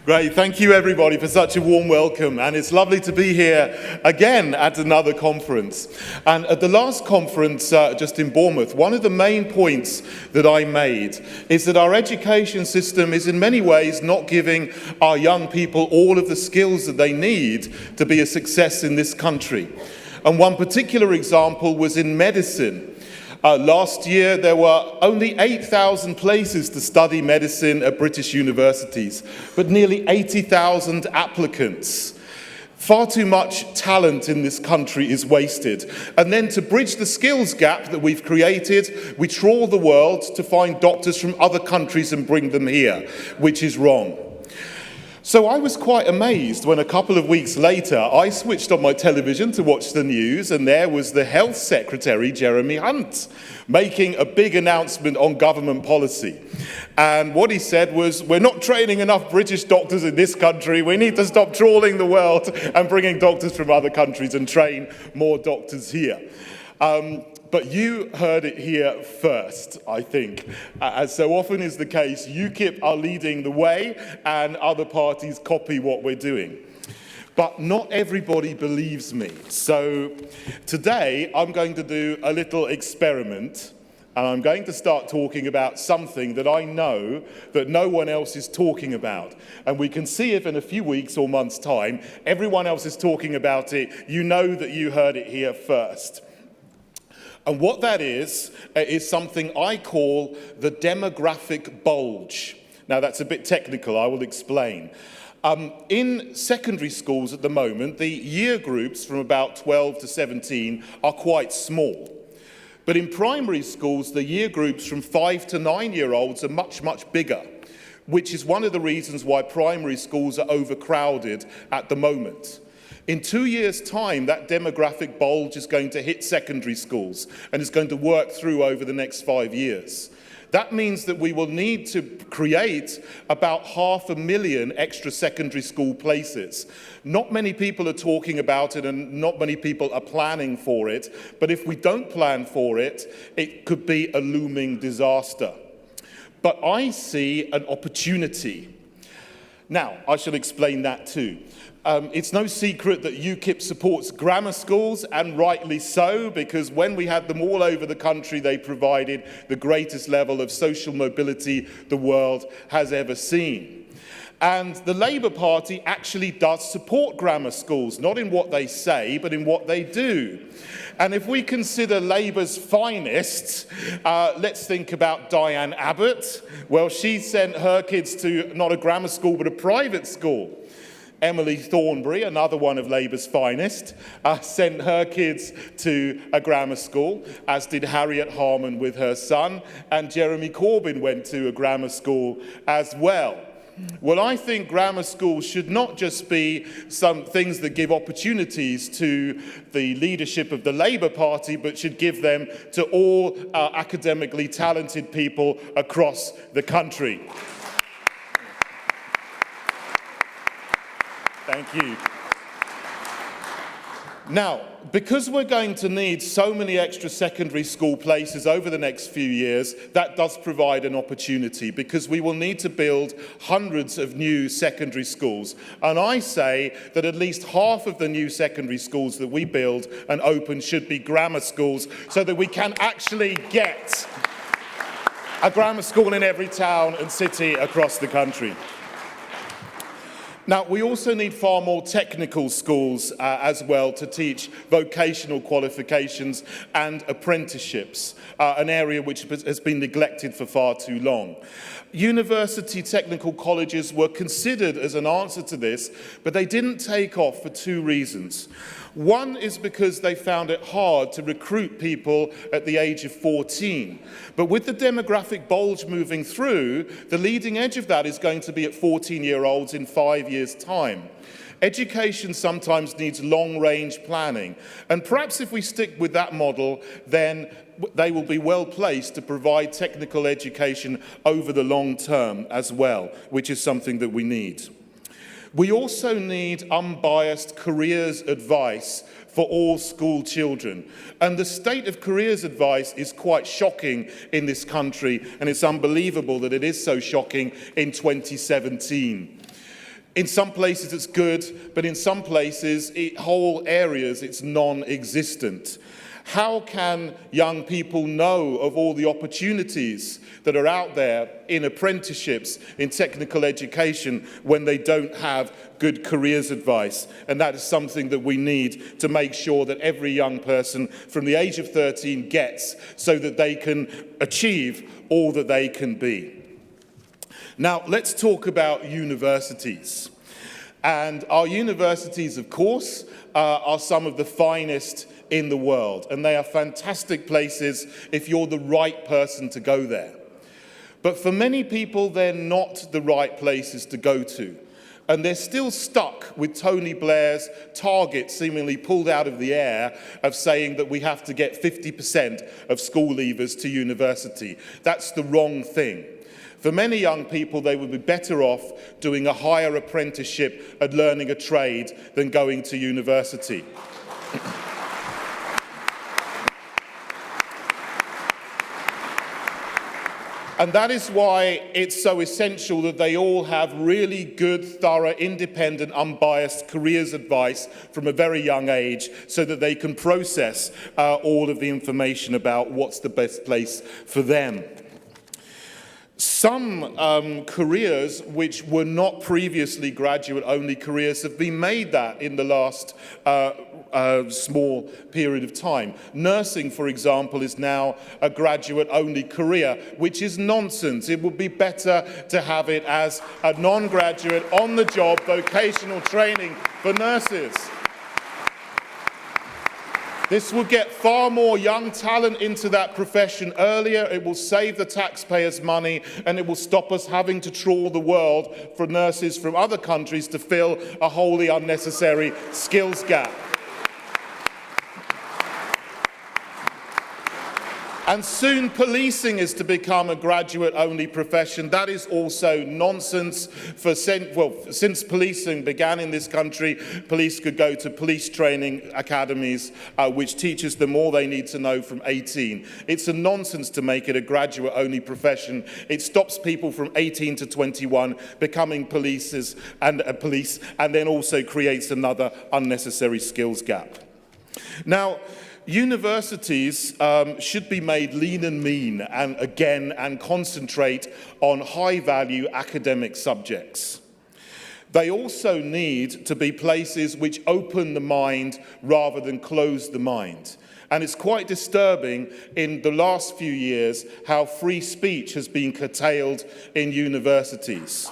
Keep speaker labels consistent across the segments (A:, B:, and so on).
A: Great, thank you everybody for such a warm welcome, and it's lovely to be here again at another conference. And at the last conference just in Bournemouth, one of the main points that I made is that our education system is in many ways not giving our young people all of the skills that they need to be a success in this country. And one particular example was in medicine. Last year, there were only 8,000 places to study medicine at British universities, but nearly 80,000 applicants. Far too much talent in this country is wasted. And then to bridge the skills gap that we've created, we trawl the world to find doctors from other countries and bring them here, which is wrong. So I was quite amazed when a couple of weeks later I switched on my television to watch the news, and there was the Health Secretary, Jeremy Hunt, making a big announcement on government policy. And what he said was, we're not training enough British doctors in this country, we need to stop trawling the world and bringing doctors from other countries and train more doctors here. But you heard it here first, I think. As so often is the case, UKIP are leading the way and other parties copy what we're doing. But not everybody believes me. So today I'm going to do a little experiment, and I'm going to start talking about something that I know that no one else is talking about. And we can see if in a few weeks or months' time everyone else is talking about it, you know that you heard it here first. And what that is something I call the demographic bulge. Now, that's a bit technical, I will explain. In secondary schools at the moment, the year groups from about 12 to 17 are quite small. But in primary schools, the year groups from 5 to 9-year-olds are much, much bigger, which is one of the reasons why primary schools are overcrowded at the moment. In 2 years' time, that demographic bulge is going to hit secondary schools and is going to work through over the next 5 years. That means that we will need to create about 500,000 extra secondary school places. Not many people are talking about it and not many people are planning for it, but if we don't plan for it, it could be a looming disaster. But I see an opportunity. Now, I shall explain that too. It's no secret that UKIP supports grammar schools, and rightly so, because when we had them all over the country, they provided the greatest level of social mobility the world has ever seen. And the Labour Party actually does support grammar schools, not in what they say, but in what they do. And if we consider Labour's finest, let's think about Diane Abbott. Well, she sent her kids to not a grammar school, but a private school. Emily Thornberry, another one of Labour's finest, sent her kids to a grammar school, as did Harriet Harman with her son, and Jeremy Corbyn went to a grammar school as well. Well, I think grammar schools should not just be some things that give opportunities to the leadership of the Labour Party, but should give them to all academically talented people across the country. Thank you. Now, because we're going to need so many extra secondary school places over the next few years, that does provide an opportunity, because we will need to build hundreds of new secondary schools. And I say that at least half of the new secondary schools that we build and open should be grammar schools, so that we can actually get a grammar school in every town and city across the country. Now, we also need far more technical schools as well to teach vocational qualifications and apprenticeships, an area which has been neglected for far too long. University technical colleges were considered as an answer to this, but they didn't take off for two reasons. One is because they found it hard to recruit people at the age of 14. But with the demographic bulge moving through, the leading edge of that is going to be at 14-year-olds in 5 years' time. Education sometimes needs long-range planning. And perhaps if we stick with that model, then they will be well placed to provide technical education over the long term as well, which is something that we need. We also need unbiased careers advice for all school children. And the state of careers advice is quite shocking in this country, and it's unbelievable that it is so shocking in 2017. In some places it's good, but in some places, whole areas, it's non-existent. How can young people know of all the opportunities that are out there in apprenticeships, in technical education, when they don't have good careers advice? And that is something that we need to make sure that every young person from the age of 13 gets, so that they can achieve all that they can be. Now, let's talk about universities. And our universities, of course, are some of the finest in the world, and they are fantastic places if you're the right person to go there. But for many people, they're not the right places to go to. And they're still stuck with Tony Blair's target seemingly pulled out of the air of saying that we have to get 50% of school leavers to university. That's the wrong thing. For many young people, they would be better off doing a higher apprenticeship and learning a trade than going to university. And that is why it's so essential that they all have really good, thorough, independent, unbiased careers advice from a very young age, so that they can process all of the information about what's the best place for them. Some careers which were not previously graduate-only careers have been made that in the last small period of time. Nursing, for example, is now a graduate-only career, which is nonsense. It would be better to have it as a non-graduate, on-the-job vocational training for nurses. This will get far more young talent into that profession earlier, it will save the taxpayers money, and it will stop us having to trawl the world for nurses from other countries to fill a wholly unnecessary skills gap. And soon policing is to become a graduate-only profession. That is also nonsense. Since policing began in this country, police could go to police training academies, which teaches them all they need to know from 18. It's a nonsense to make it a graduate-only profession. It stops people from 18 to 21 becoming police, and then also creates another unnecessary skills gap. Now, universities should be made lean and mean and concentrate on high-value academic subjects. They also need to be places which open the mind rather than close the mind. And it's quite disturbing in the last few years how free speech has been curtailed in universities.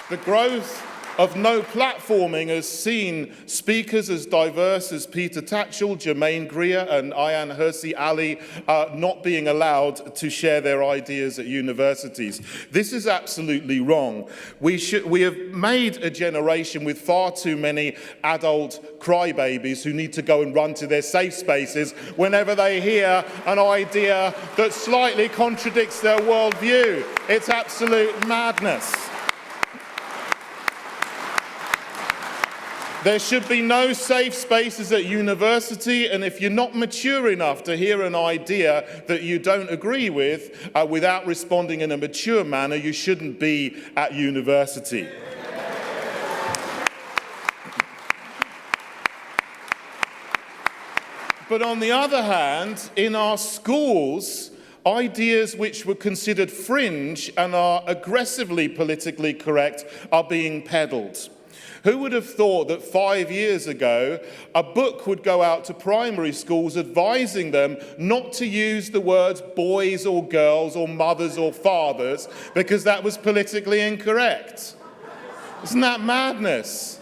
A: The growth of no platforming has seen speakers as diverse as Peter Tatchell, Jermaine Greer and Ayaan Hirsi Ali not being allowed to share their ideas at universities. This is absolutely wrong. We have made a generation with far too many adult crybabies who need to go and run to their safe spaces whenever they hear an idea that slightly contradicts their worldview. It's absolute madness. There should be no safe spaces at university, and if you're not mature enough to hear an idea that you don't agree with without responding in a mature manner, you shouldn't be at university. But on the other hand, in our schools, ideas which were considered fringe and are aggressively politically correct are being peddled. Who would have thought that 5 years ago, a book would go out to primary schools advising them not to use the words boys or girls or mothers or fathers because that was politically incorrect? Isn't that madness?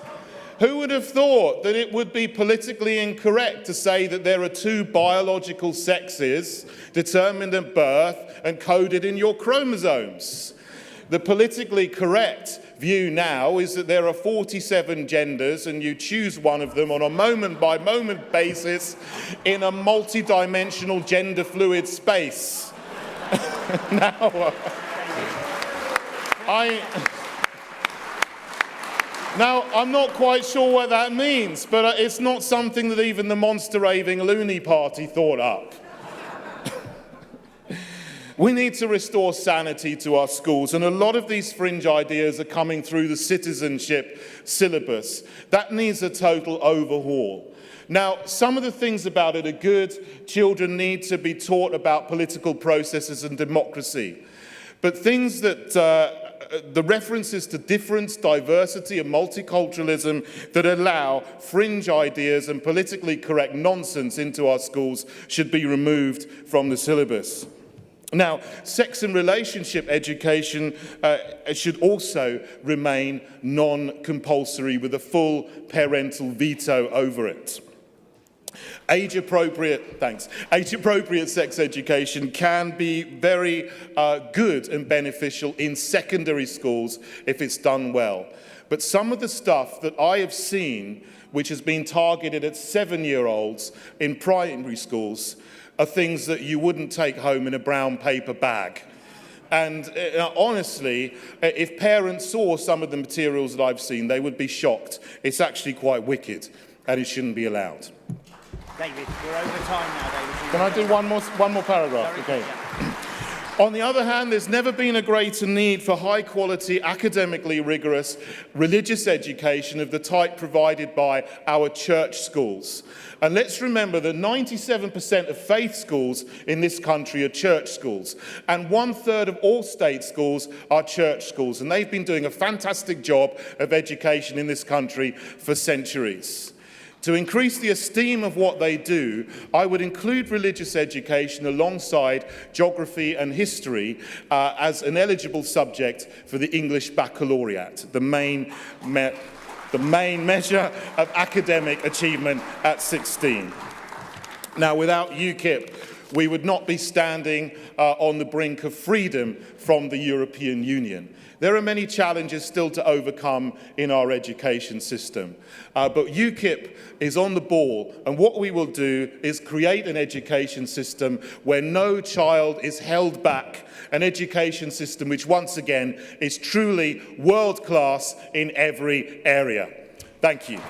A: Who would have thought that it would be politically incorrect to say that there are two biological sexes determined at birth and coded in your chromosomes? The politically correct view now is that there are 47 genders and you choose one of them on a moment-by-moment basis in a multi-dimensional gender-fluid space. Now, I'm not quite sure what that means, but it's not something that even the monster-raving loony party thought up. We need to restore sanity to our schools, and a lot of these fringe ideas are coming through the citizenship syllabus. That needs a total overhaul. Now, some of the things about it are good. Children need to be taught about political processes and democracy. But things that the references to difference, diversity and multiculturalism that allow fringe ideas and politically correct nonsense into our schools should be removed from the syllabus. Now, sex and relationship education should also remain non-compulsory with a full parental veto over it. Age-appropriate sex education can be very good and beneficial in secondary schools if it's done well. But some of the stuff that I have seen, which has been targeted at 7-year-olds in primary schools, are things that you wouldn't take home in a brown paper bag. And honestly, if parents saw some of the materials that I've seen, they would be shocked. It's actually quite wicked, and it shouldn't be allowed.
B: David, we're over time now, David.
A: Can I do one more paragraph? Okay.
B: Yeah.
A: On the other hand, there's never been a greater need for high-quality, academically rigorous religious education of the type provided by our church schools. And let's remember that 97% of faith schools in this country are church schools, and 1/3 of all state schools are church schools, and they've been doing a fantastic job of education in this country for centuries. To increase the esteem of what they do, I would include religious education alongside geography and history as an eligible subject for the English Baccalaureate, the main measure of academic achievement at 16. Now, without UKIP, we would not be standing on the brink of freedom from the European Union. There are many challenges still to overcome in our education system, but UKIP is on the ball, and what we will do is create an education system where no child is held back, an education system which, once again, is truly world-class in every area. Thank you.